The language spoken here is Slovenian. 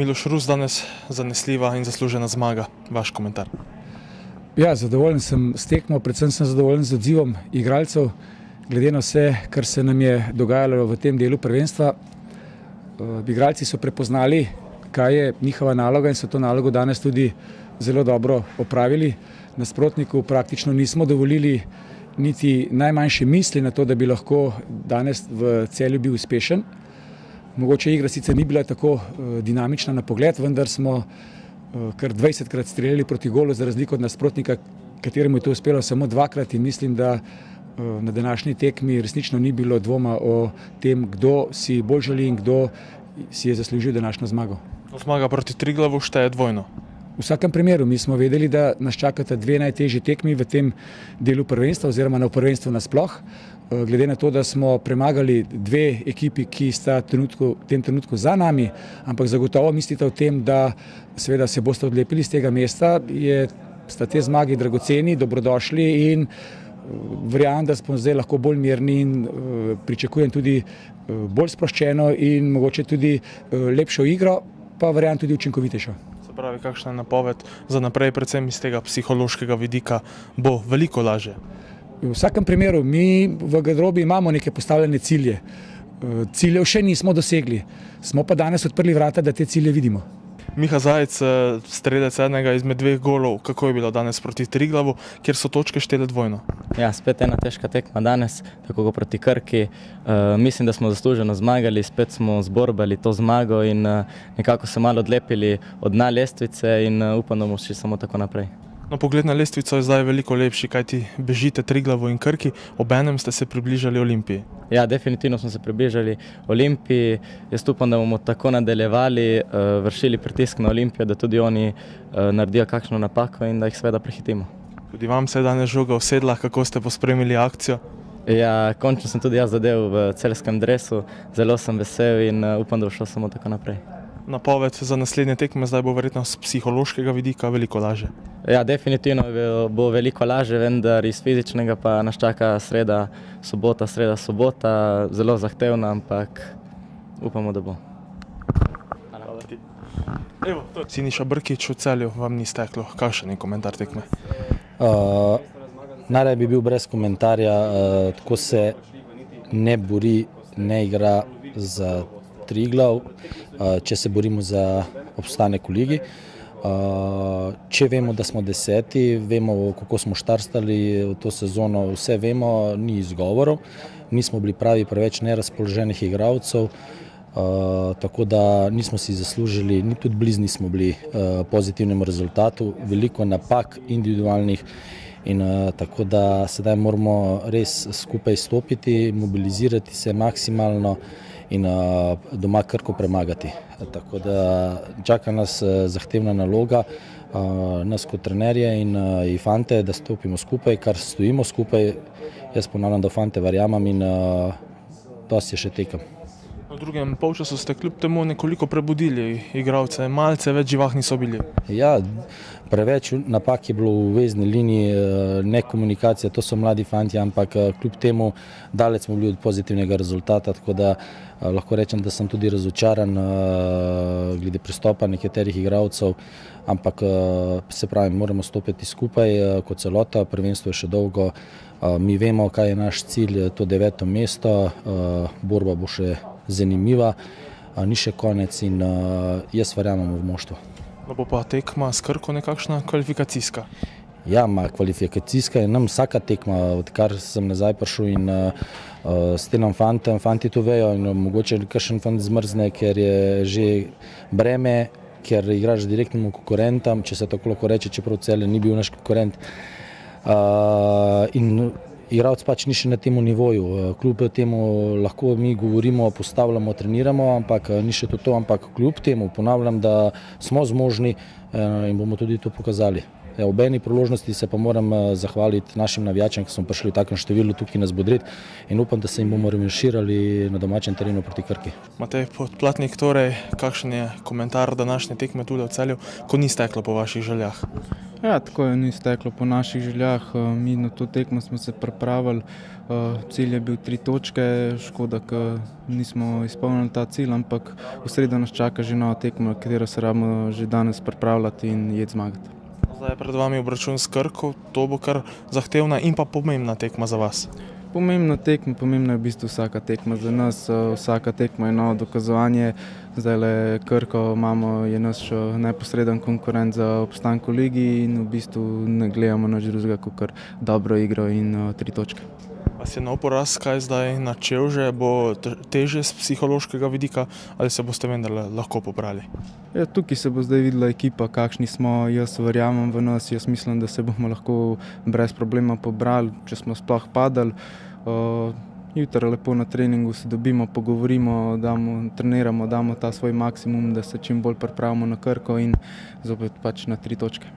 Miloš Rus danes zanesljiva in zaslužena zmaga. Vaš komentar? Ja, zadovoljen sem s tekmo, predvsem sem zadovoljen z odzivom igralcev, glede na vse, kar se nam je dogajalo v tem delu prvenstva. Igralci so prepoznali, kaj je njihova naloga in so to nalogo danes tudi zelo dobro opravili. Nasprotniku praktično nismo dovolili niti najmanjše misli na to, da bi lahko danes v Celju bil uspešen. Mogoče igra sicer ni bila tako dinamična na pogled, vendar smo kar 20krat streljali proti golu, za razliko od nasprotnika, kateremu je to uspelo samo 2krat, in mislim, da na današnji tekmi resnično ni bilo dvoma o tem, kdo si bolj želi in kdo si je zaslužil današnjo zmago. Zmaga proti Triglavu šteje dvojno. V vsakem primeru mi smo vedeli, da nas čakata dve najtežji tekmi v tem delu prvenstva oziroma na prvenstvu nasploh. Glede na to, da smo premagali dve ekipi, ki sta v tem trenutku za nami, ampak zagotovo mislite o tem, da seveda se boste odlepili z tega mesta, sta te zmagi dragoceni, dobrodošli in verjamem, da smo zdaj lahko bolj mirni in pričakujem tudi bolj sproščeno in mogoče tudi lepšo igro, pa verjamem tudi učinkovitejšo. Se pravi, kakšna napoved za naprej, predvsem iz tega psihološkega vidika, bo veliko lažje? V vsakem primeru, mi v garderobi imamo neke postavljene cilje. Ciljev še nismo dosegli, smo pa danes odprli vrata, da te cilje vidimo. Miha Zajec, strelec enega izmed dveh golov, kako je bilo danes proti Triglavu, kjer so točke štele dvojno? Ja, spet ena težka tekma danes, tako kot proti Krki. Mislim, da smo zasluženo zmagali, spet smo zborbali to zmago in nekako se malo odlepili od dna lestvice in upam, da bomo šli samo tako naprej. No, pogled na lestvico je zdaj veliko lepši, kajti bežite Triglavu in Krki, obenem ste se približali Olimpiji. Ja, definitivno smo se približali Olimpiji. Jaz upam, da bomo tako nadaljevali, vršili pritisk na Olimpijo, da tudi oni naredijo kakšno napako in da jih seveda prehitimo. Tudi vam se je danes žoga usedla, kako ste pospremili akcijo? Ja, končno sem tudi jaz zadel v celjskem dresu, zelo sem vesel in upam, da bo šlo samo tako naprej. Napoved za naslednje tekme zdaj bo verjetno z psihološkega vidika veliko lažje. Ja, definitivno bo veliko lažje, vendar iz fizičnega pa nas čaka sreda, sobota, zelo zahtevna, ampak upamo, da bo. Hvala ti. Evo, Siniša Brkić v Celju vam ni steklo. Kakšen je komentar tekme? Najraje bi bil brez komentarja, tako se ne bori, ne igra za Triglav, če se borimo za obstanek v ligi. Če vemo, da smo 10, vemo, kako smo štartali v to sezono, vse vemo, ni izgovorov, nismo bili pravi preveč nerazpoloženih igralcev, tako da nismo si zaslužili, ni tudi blizni smo bili pozitivnemu rezultatu, veliko napak individualnih in tako da sedaj moramo res skupaj stopiti, mobilizirati se maksimalno in doma Krko premagati. Tako da čaka nas zahtevna naloga, nas kot trenerje in fante, da stopimo skupaj, kar stojimo skupaj. Jaz ponavljam, da fante verjamem in dosti je še tekem. V drugem polčasu ste kljub temu nekoliko prebudili igralce, malce več živahni so bili. Ja, preveč napak je bilo v vezni liniji, nekomunikacija, to so mladi fanti, ampak kljub temu daleč smo bili od pozitivnega rezultata, tako da lahko rečem, da sem tudi razočaran glede pristopa nekaterih igralcev, ampak se pravi, moramo stopiti skupaj kot celota, prvenstvo je še dolgo, mi vemo, kaj je naš cilj, to 9. mesto, borba bo še zanimiva, ni še konec in jaz verjamem v moštvo. No, bo pa tekma s Krko nekakšna kvalifikacijska? Ja, kvalifikacijska je nam vsaka tekma, odkar sem nazaj prišel in s tem fanti to vejo in mogoče kakšen fant zmrzne, ker je že breme, ker igraš direktnemu konkurentam, če se tako lahko reče, čeprav Celje ni bil naš konkurent. In igralec pač ni še na tem nivoju, kljub temu lahko mi govorimo, postavljamo, treniramo, ampak ni še to, ampak kljub temu ponavljam, da smo zmožni in bomo tudi to pokazali. Ob eni priložnosti se pa moram zahvaliti našim navijačem, ki smo prišli v takem številu tukaj nas bodriti in upam, da se jim bomo revanširali na domačem terenu proti Krki. Matej Podplatnik, torej, kakšen je komentar današnje tekme tule v Celju, ko ni steklo po vaših željah? Ja, tako je, ni steklo po naših željah. Mi na to tekmo smo se pripravili. Cilj je bil 3 točke, škoda, ker nismo izpolnili ta cilj, ampak v sredo nas čaka že nova tekma, katero se rabimo že danes pripravljati in jeti zmagati. Zdaj je pred vami obračun s Krko, to bo kar zahtevna in pa pomembna tekma za vas. Pomembna tekma, pomembna je v bistvu vsaka tekma za nas, vsaka tekma je novo dokazovanje. Zdajle Krko imamo, je naš neposreden konkurent za obstanek v ligi in v bistvu ne gledamo nič drugega kot dobro igro in 3 točke. Vas je nov poraz kaj zdaj načel že, bo težje z psihološkega vidika ali se boste vendarle lahko pobrali? Ja, tukaj se bo zdaj videla ekipa, kakšni smo, jaz verjamem v nas, jaz mislim, da se bomo lahko brez problema pobrali, če smo sploh padali. Jutri lepo na treningu se dobimo, pogovorimo, treniramo, damo ta svoj maksimum, da se čim bolj pripravimo na Krko in zopet pač na 3 točke.